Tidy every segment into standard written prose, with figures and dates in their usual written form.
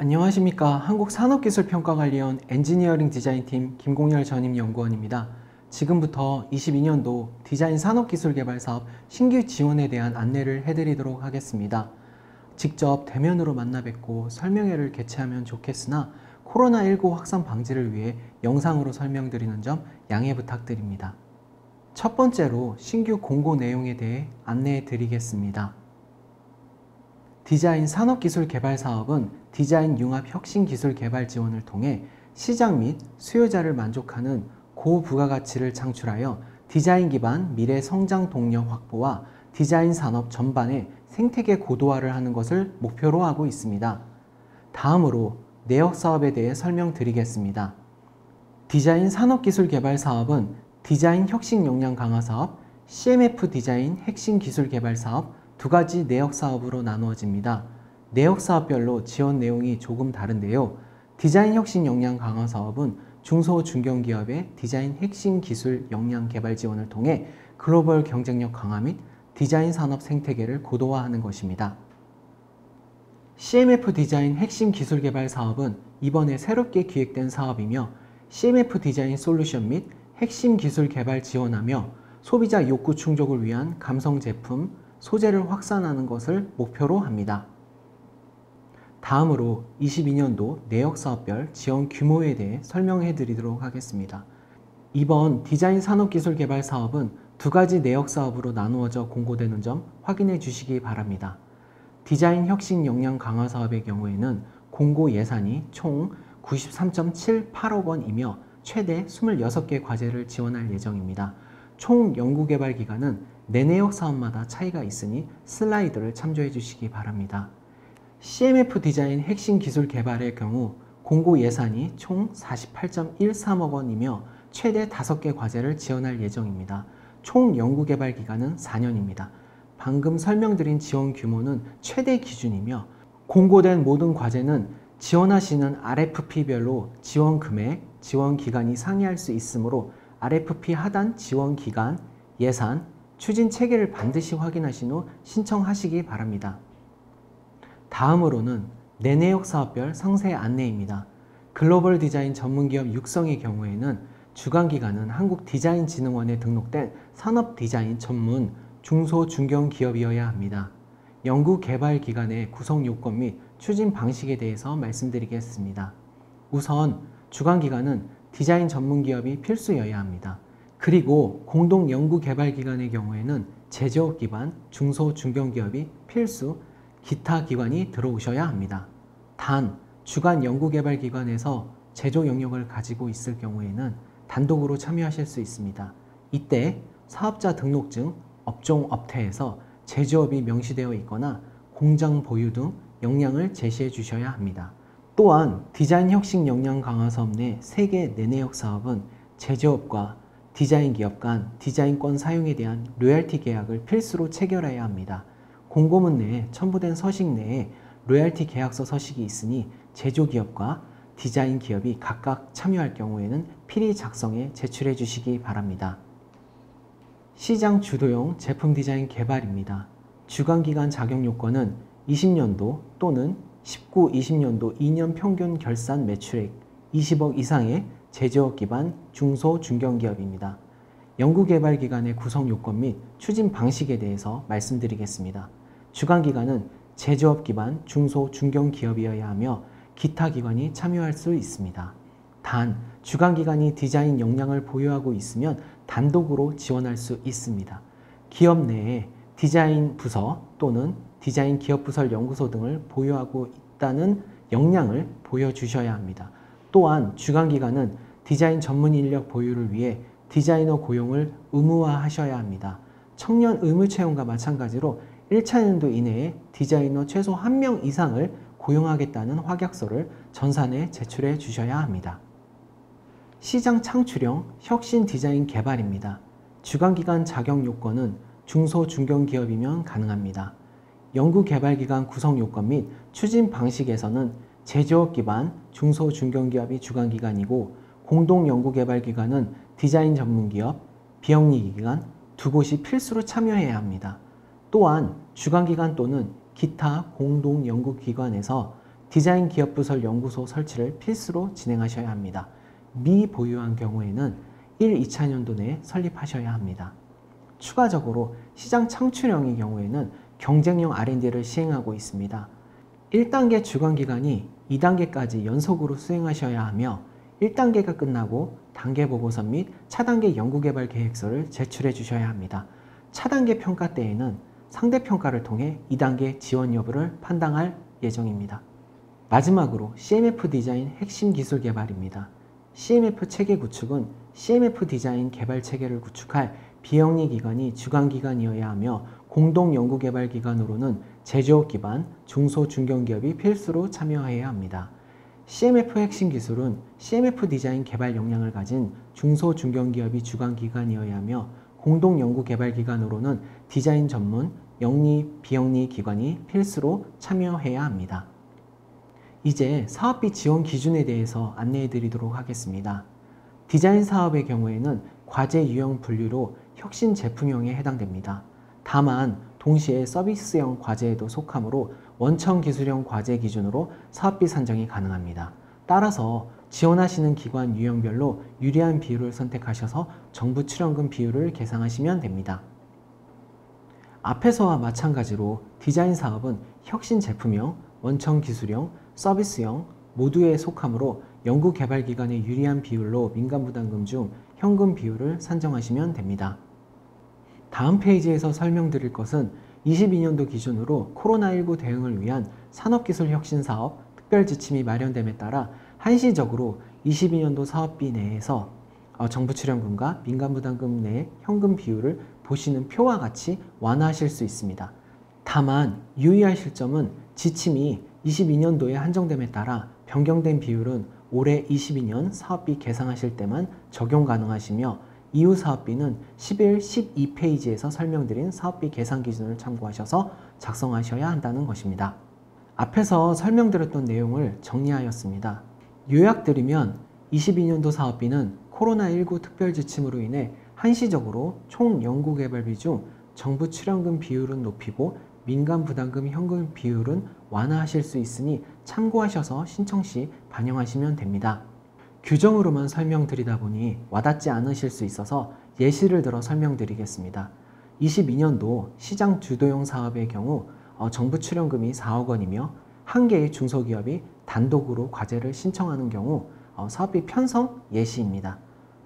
안녕하십니까. 한국산업기술평가관리원 엔지니어링 디자인팀 김공열 전임연구원입니다. 지금부터 22년도 디자인 산업기술개발사업 신규 지원에 대한 안내를 해드리도록 하겠습니다. 직접 대면으로 만나 뵙고 설명회를 개최하면 좋겠으나 코로나19 확산 방지를 위해 영상으로 설명드리는 점 양해 부탁드립니다. 첫 번째로 신규 공고 내용에 대해 안내해 드리겠습니다. 디자인 산업기술개발사업은 디자인 융합 혁신기술 개발 지원을 통해 시장 및 수요자를 만족하는 고부가가치를 창출하여 디자인 기반 미래 성장 동력 확보와 디자인 산업 전반의 생태계 고도화를 하는 것을 목표로 하고 있습니다. 다음으로 내역 사업에 대해 설명드리겠습니다. 디자인 산업기술 개발 사업은 디자인 혁신 역량 강화 사업, CMF 디자인 핵심 기술 개발 사업 두 가지 내역 사업으로 나누어집니다. 내역 사업별로 지원 내용이 조금 다른데요. 디자인 혁신 역량 강화 사업은 중소 중견기업의 디자인 핵심 기술 역량 개발 지원을 통해 글로벌 경쟁력 강화 및 디자인 산업 생태계를 고도화하는 것입니다. CMF 디자인 핵심 기술 개발 사업은 이번에 새롭게 기획된 사업이며 CMF 디자인 솔루션 및 핵심 기술 개발 지원하며 소비자 욕구 충족을 위한 감성 제품, 소재를 확산하는 것을 목표로 합니다. 다음으로 22년도 내역사업별 지원 규모에 대해 설명해 드리도록 하겠습니다. 이번 디자인 산업기술 개발 사업은 두 가지 내역사업으로 나누어져 공고되는 점 확인해 주시기 바랍니다. 디자인 혁신 역량 강화 사업의 경우에는 공고 예산이 총 93.78억 원이며 최대 26개 과제를 지원할 예정입니다. 총 연구개발 기간은 내내역 사업마다 차이가 있으니 슬라이드를 참조해 주시기 바랍니다. CMF 디자인 핵심 기술 개발의 경우 공고 예산이 총 48.13억 원이며 최대 5개 과제를 지원할 예정입니다. 총 연구개발 기간은 4년입니다. 방금 설명드린 지원 규모는 최대 기준이며 공고된 모든 과제는 지원하시는 RFP별로 지원 금액, 지원 기간이 상이할 수 있으므로 RFP 하단 지원 기간, 예산, 추진 체계를 반드시 확인하신 후 신청하시기 바랍니다. 다음으로는 내내역 사업별 상세 안내입니다. 글로벌 디자인 전문기업 육성의 경우에는 주관기관은 한국디자인진흥원에 등록된 산업디자인 전문 중소 중견기업이어야 합니다. 연구개발기관의 구성 요건 및 추진 방식에 대해서 말씀드리겠습니다. 우선 주관기관은 디자인 전문기업이 필수여야 합니다. 그리고 공동연구개발기관의 경우에는 제조업 기반 중소 중견기업이 필수, 기타 기관이 들어오셔야 합니다. 단, 주관 연구개발기관에서 제조 영역을 가지고 있을 경우에는 단독으로 참여하실 수 있습니다. 이때 사업자 등록증, 업종 업태에서 제조업이 명시되어 있거나 공장 보유 등 역량을 제시해 주셔야 합니다. 또한 디자인 혁신 역량 강화 사업 내 3개 내내역 사업은 제조업과 디자인 기업 간 디자인권 사용에 대한 로열티 계약을 필수로 체결해야 합니다. 공고문 내에 첨부된 서식 내에 로열티 계약서 서식이 있으니 제조기업과 디자인 기업이 각각 참여할 경우에는 필히 작성해 제출해 주시기 바랍니다. 시장 주도형 제품 디자인 개발입니다. 주관기관 자격 요건은 20년도 또는 19-20년도 2년 평균 결산 매출액 20억 이상의 제조업 기반 중소 중견기업입니다. 연구개발기관의 구성 요건 및 추진 방식에 대해서 말씀드리겠습니다. 주관기관은 제조업 기반 중소 중견기업이어야 하며 기타 기관이 참여할 수 있습니다. 단, 주관기관이 디자인 역량을 보유하고 있으면 단독으로 지원할 수 있습니다. 기업 내에 디자인 부서 또는 디자인 기업부설 연구소 등을 보유하고 있다는 역량을 보여주셔야 합니다. 또한 주관기관은 디자인 전문 인력 보유를 위해 디자이너 고용을 의무화하셔야 합니다. 청년 의무 채용과 마찬가지로 1차년도 이내에 디자이너 최소 1명 이상을 고용하겠다는 확약서를 전산에 제출해 주셔야 합니다. 시장 창출형 혁신 디자인 개발입니다. 주관기관 자격 요건은 중소 중견기업이면 가능합니다. 연구개발기관 구성 요건 및 추진 방식에서는 제조업 기반 중소 중견기업이 주관기관이고 공동연구개발기관은 디자인 전문기업, 비영리기관 두 곳이 필수로 참여해야 합니다. 또한 주관기관 또는 기타 공동연구기관에서 디자인 기업 부설 연구소 설치를 필수로 진행하셔야 합니다. 미보유한 경우에는 1, 2차년도 내에 설립하셔야 합니다. 추가적으로 시장 창출형의 경우에는 경쟁형 R&D를 시행하고 있습니다. 1단계 주관기간이 2단계까지 연속으로 수행하셔야 하며 1단계가 끝나고 단계 보고서 및 차단계 연구개발 계획서를 제출해 주셔야 합니다. 차단계 평가 때에는 상대평가를 통해 2단계 지원 여부를 판단할 예정입니다. 마지막으로 CMF 디자인 핵심 기술 개발입니다. CMF 체계 구축은 CMF 디자인 개발 체계를 구축할 비영리 기관이 주관기관이어야 하며 공동 연구개발 기관으로는 제조업 기반 중소 중견기업이 필수로 참여해야 합니다. CMF 핵심 기술은 CMF 디자인 개발 역량을 가진 중소 중견기업이 주관기관이어야 하며 공동 연구개발 기관으로는 디자인 전문 영리 비영리 기관이 필수로 참여해야 합니다. 이제 사업비 지원 기준에 대해서 안내해 드리도록 하겠습니다. 디자인 사업의 경우에는 과제 유형 분류로 혁신 제품형에 해당됩니다. 다만 동시에 서비스형 과제에도 속하므로 원천 기술형 과제 기준으로 사업비 산정이 가능합니다. 따라서 지원하시는 기관 유형별로 유리한 비율을 선택하셔서 정부 출연금 비율을 계산하시면 됩니다. 앞에서와 마찬가지로 디자인 사업은 혁신 제품형, 원천 기술형, 서비스형 모두에 속하므로 연구개발기관의 유리한 비율로 민간부담금 중 현금 비율을 산정하시면 됩니다. 다음 페이지에서 설명드릴 것은 22년도 기준으로 코로나19 대응을 위한 산업기술혁신사업 특별지침이 마련됨에 따라 한시적으로 22년도 사업비 내에서 정부 출연금과 민간부담금 내의 현금 비율을 보시는 표와 같이 완화하실 수 있습니다. 다만 유의하실 점은 지침이 22년도에 한정됨에 따라 변경된 비율은 올해 22년 사업비 계상하실 때만 적용 가능하시며 이후 사업비는 11, 12페이지에서 설명드린 사업비 계산 기준을 참고하셔서 작성하셔야 한다는 것입니다. 앞에서 설명드렸던 내용을 정리하였습니다. 요약드리면 22년도 사업비는 코로나19 특별지침으로 인해 한시적으로 총 연구개발비 중 정부 출연금 비율은 높이고 민간부담금 현금 비율은 완화하실 수 있으니 참고하셔서 신청 시 반영하시면 됩니다. 규정으로만 설명드리다 보니 와닿지 않으실 수 있어서 예시를 들어 설명드리겠습니다. 22년도 시장 주도형 사업의 경우 정부 출연금이 4억 원이며 한 개의 중소기업이 단독으로 과제를 신청하는 경우 사업비 편성 예시입니다.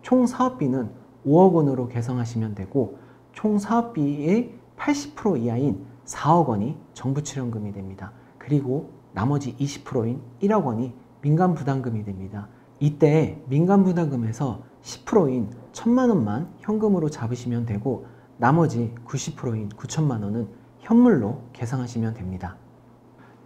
총 사업비는 5억 원으로 계산하시면 되고 총 사업비의 80% 이하인 4억 원이 정부 출연금이 됩니다. 그리고 나머지 20%인 1억 원이 민간부담금이 됩니다. 이때 민간부담금에서 10%인 1,000만 원만 현금으로 잡으시면 되고 나머지 90%인 9천만 원은 현물로 계상하시면 됩니다.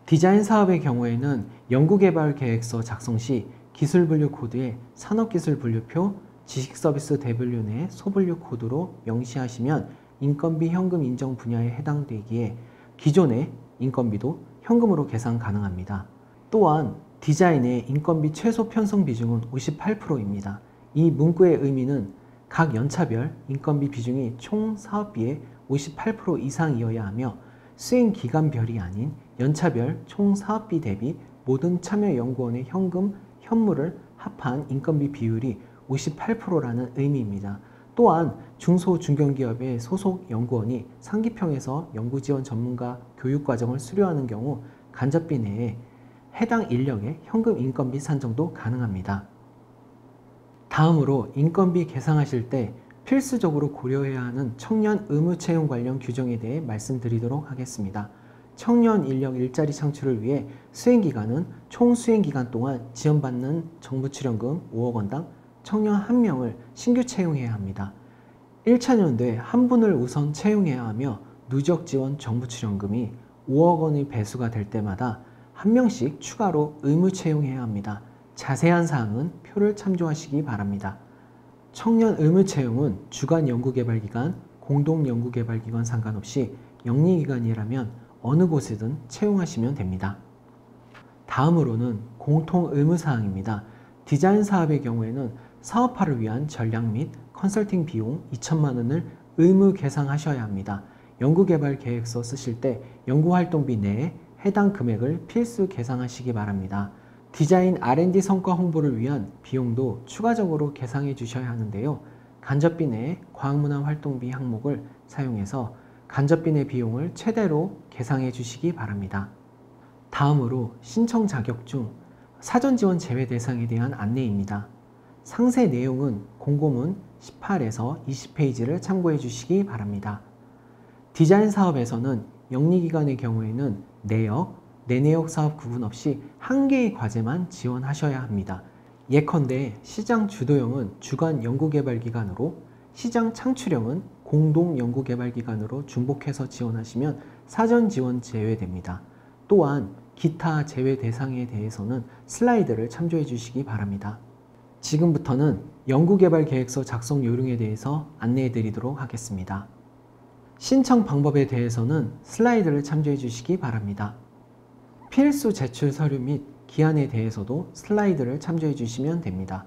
디자인 사업의 경우에는 연구개발계획서 작성 시 기술분류 코드에 산업기술분류표, 지식서비스 대분류 내 소분류 코드로 명시하시면 인건비 현금 인정 분야에 해당되기에 기존의 인건비도 현금으로 계산 가능합니다. 또한 디자인의 인건비 최소 편성 비중은 58%입니다. 이 문구의 의미는 각 연차별 인건비 비중이 총 사업비의 58% 이상이어야 하며 수행기간별이 아닌 연차별 총 사업비 대비 모든 참여연구원의 현금, 현물을 합한 인건비 비율이 58%라는 의미입니다. 또한 중소 중견기업의 소속 연구원이 상기평에서 연구지원 전문가 교육과정을 수료하는 경우 간접비 내에 해당 인력의 현금 인건비 산정도 가능합니다. 다음으로 인건비 계상하실 때 필수적으로 고려해야 하는 청년 의무 채용 관련 규정에 대해 말씀드리도록 하겠습니다. 청년 인력 일자리 창출을 위해 수행기간은 총 수행기간 동안 지원받는 정부 출연금 5억 원당 청년 1명을 신규 채용해야 합니다. 1차년도에 한 분을 우선 채용해야 하며 누적 지원 정부 출연금이 5억 원의 배수가 될 때마다 한 명씩 추가로 의무 채용해야 합니다. 자세한 사항은 표를 참조하시기 바랍니다. 청년 의무 채용은 주간 연구개발기관, 공동 연구개발기관 상관없이 영리기관이라면 어느 곳이든 채용하시면 됩니다. 다음으로는 공통 의무사항입니다. 디자인 사업의 경우에는 사업화를 위한 전략 및 컨설팅 비용 2천만 원을 의무 계상하셔야 합니다. 연구개발 계획서 쓰실 때 연구활동비 내에 해당 금액을 필수 계상하시기 바랍니다. 디자인 R&D 성과 홍보를 위한 비용도 추가적으로 계상해 주셔야 하는데요. 간접비 내 과학문화활동비 항목을 사용해서 간접비 내 비용을 최대로 계상해 주시기 바랍니다. 다음으로 신청 자격 중 사전 지원 제외 대상에 대한 안내입니다. 상세 내용은 공고문 18에서 20페이지를 참고해 주시기 바랍니다. 디자인 사업에서는 영리기관의 경우에는 내역, 내내역 사업 구분 없이 한 개의 과제만 지원하셔야 합니다. 예컨대 시장 주도형은 주간 연구개발기관으로, 시장 창출형은 공동연구개발기관으로 중복해서 지원하시면 사전 지원 제외됩니다. 또한 기타 제외 대상에 대해서는 슬라이드를 참조해 주시기 바랍니다. 지금부터는 연구개발계획서 작성 요령에 대해서 안내해 드리도록 하겠습니다. 신청 방법에 대해서는 슬라이드를 참조해 주시기 바랍니다. 필수 제출 서류 및 기한에 대해서도 슬라이드를 참조해 주시면 됩니다.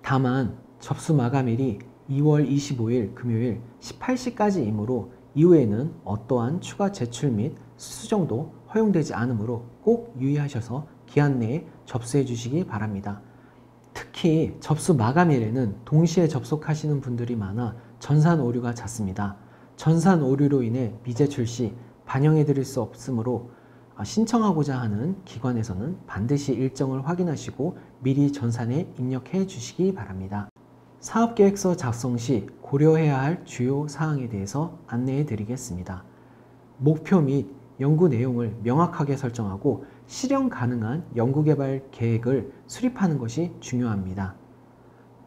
다만 접수 마감일이 2월 25일 금요일 18시까지이므로 이후에는 어떠한 추가 제출 및 수정도 허용되지 않으므로 꼭 유의하셔서 기한 내에 접수해 주시기 바랍니다. 특히 접수 마감일에는 동시에 접속하시는 분들이 많아 전산 오류가 잦습니다. 전산 오류로 인해 미제출 시 반영해 드릴 수 없으므로 신청하고자 하는 기관에서는 반드시 일정을 확인하시고 미리 전산에 입력해 주시기 바랍니다. 사업계획서 작성 시 고려해야 할 주요 사항에 대해서 안내해 드리겠습니다. 목표 및 연구 내용을 명확하게 설정하고 실현 가능한 연구개발 계획을 수립하는 것이 중요합니다.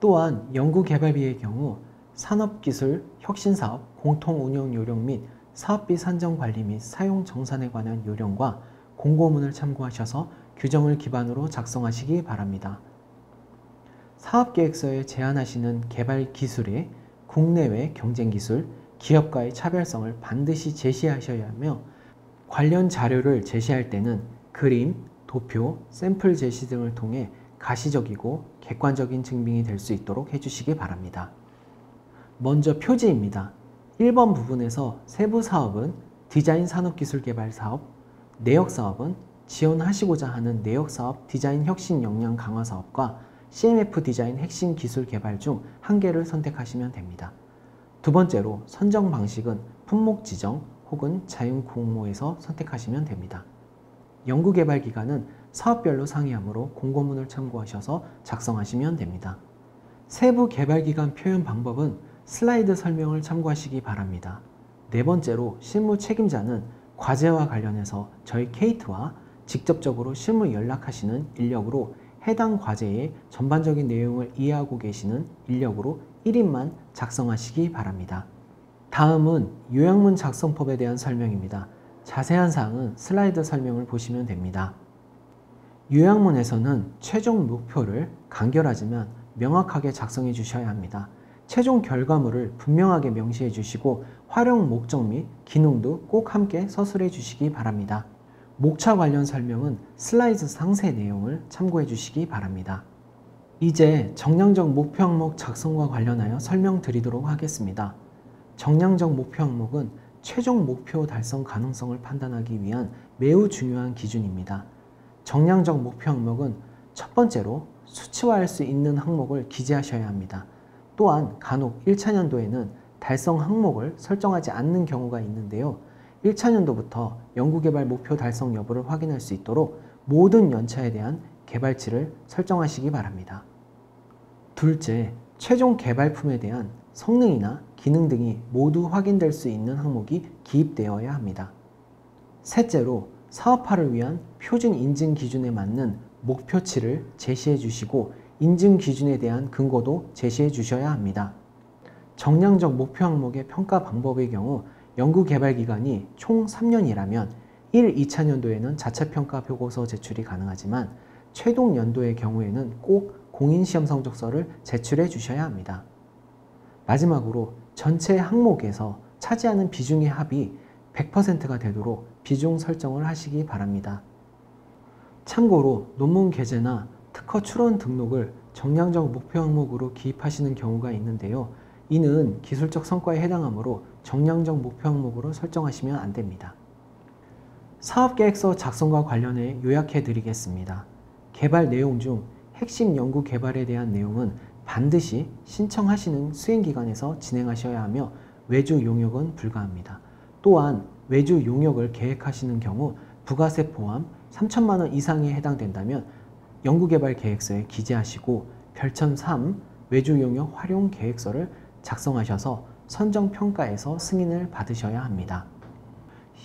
또한 연구개발비의 경우 산업기술 혁신사업 공통운영 요령 및 사업비 산정관리 및 사용 정산에 관한 요령과 공고문을 참고하셔서 규정을 기반으로 작성하시기 바랍니다. 사업계획서에 제안하시는 개발 기술의 국내외 경쟁기술, 기업과의 차별성을 반드시 제시하셔야 하며 관련 자료를 제시할 때는 그림, 도표, 샘플 제시 등을 통해 가시적이고 객관적인 증빙이 될 수 있도록 해주시기 바랍니다. 먼저 표지입니다. 1번 부분에서 세부 사업은 디자인 산업기술 개발 사업, 내역 사업은 지원하시고자 하는 내역 사업 디자인 혁신 역량 강화 사업과 CMF 디자인 핵심 기술 개발 중 한 개를 선택하시면 됩니다. 두 번째로 선정 방식은 품목 지정 혹은 자율 공모에서 선택하시면 됩니다. 연구개발 기간은 사업별로 상이하므로 공고문을 참고하셔서 작성하시면 됩니다. 세부 개발 기간 표현 방법은 슬라이드 설명을 참고하시기 바랍니다. 네 번째로 실무 책임자는 과제와 관련해서 저희 케이트와 직접적으로 실무 연락하시는 인력으로 해당 과제의 전반적인 내용을 이해하고 계시는 인력으로 1인만 작성하시기 바랍니다. 다음은 요약문 작성법에 대한 설명입니다. 자세한 사항은 슬라이드 설명을 보시면 됩니다. 요약문에서는 최종 목표를 간결하지만 명확하게 작성해 주셔야 합니다. 최종 결과물을 분명하게 명시해 주시고 활용 목적 및 기능도 꼭 함께 서술해 주시기 바랍니다. 목차 관련 설명은 슬라이드 상세 내용을 참고해 주시기 바랍니다. 이제 정량적 목표 항목 작성과 관련하여 설명드리도록 하겠습니다. 정량적 목표 항목은 최종 목표 달성 가능성을 판단하기 위한 매우 중요한 기준입니다. 정량적 목표 항목은 첫 번째로 수치화할 수 있는 항목을 기재하셔야 합니다. 또한 간혹 1차 년도에는 달성 항목을 설정하지 않는 경우가 있는데요. 1차 년도부터 연구개발 목표 달성 여부를 확인할 수 있도록 모든 연차에 대한 개발치를 설정하시기 바랍니다. 둘째, 최종 개발품에 대한 성능이나 기능 등이 모두 확인될 수 있는 항목이 기입되어야 합니다. 셋째로 사업화를 위한 표준 인증 기준에 맞는 목표치를 제시해 주시고 인증 기준에 대한 근거도 제시해 주셔야 합니다. 정량적 목표 항목의 평가 방법의 경우 연구개발기간이 총 3년이라면 1, 2차 년도에는 자체평가 보고서 제출이 가능하지만 최종 연도의 경우에는 꼭 공인시험 성적서를 제출해 주셔야 합니다. 마지막으로 전체 항목에서 차지하는 비중의 합이 100%가 되도록 비중 설정을 하시기 바랍니다. 참고로 논문 게재나 특허 출원 등록을 정량적 목표 항목으로 기입하시는 경우가 있는데요. 이는 기술적 성과에 해당하므로 정량적 목표 항목으로 설정하시면 안 됩니다. 사업계획서 작성과 관련해 요약해 드리겠습니다. 개발 내용 중 핵심 연구 개발에 대한 내용은 반드시 신청하시는 수행기관에서 진행하셔야 하며 외주 용역은 불가합니다. 또한 외주 용역을 계획하시는 경우 부가세 포함 3천만 원 이상에 해당된다면 연구개발 계획서에 기재하시고 별첨 3 외주 용역 활용 계획서를 작성하셔서 선정평가에서 승인을 받으셔야 합니다.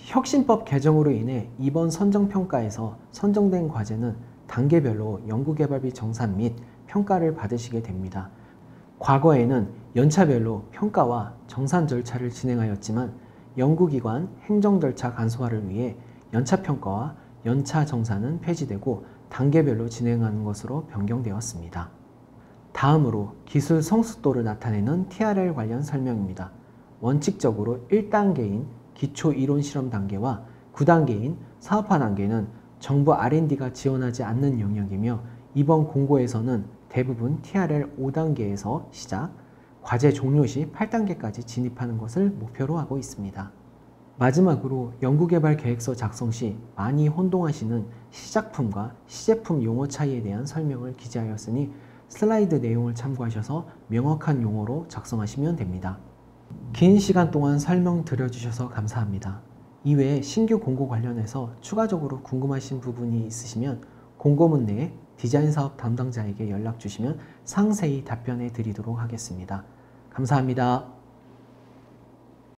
혁신법 개정으로 인해 이번 선정평가에서 선정된 과제는 단계별로 연구개발비 정산 및 평가를 받으시게 됩니다. 과거에는 연차별로 평가와 정산 절차를 진행하였지만 연구기관 행정 절차 간소화를 위해 연차평가와 연차정산은 폐지되고 단계별로 진행하는 것으로 변경되었습니다. 다음으로 기술 성숙도를 나타내는 TRL 관련 설명입니다. 원칙적으로 1단계인 기초이론실험 단계와 9단계인 사업화 단계는 정부 R&D가 지원하지 않는 영역이며 이번 공고에서는 대부분 TRL 5단계에서 시작, 과제 종료 시 8단계까지 진입하는 것을 목표로 하고 있습니다. 마지막으로 연구개발 계획서 작성 시 많이 혼동하시는 시작품과 시제품 용어 차이에 대한 설명을 기재하였으니 슬라이드 내용을 참고하셔서 명확한 용어로 작성하시면 됩니다. 긴 시간 동안 설명 드려주셔서 감사합니다. 이외에 신규 공고 관련해서 추가적으로 궁금하신 부분이 있으시면 공고문 내에 디자인 사업 담당자에게 연락 주시면 상세히 답변해 드리도록 하겠습니다. 감사합니다.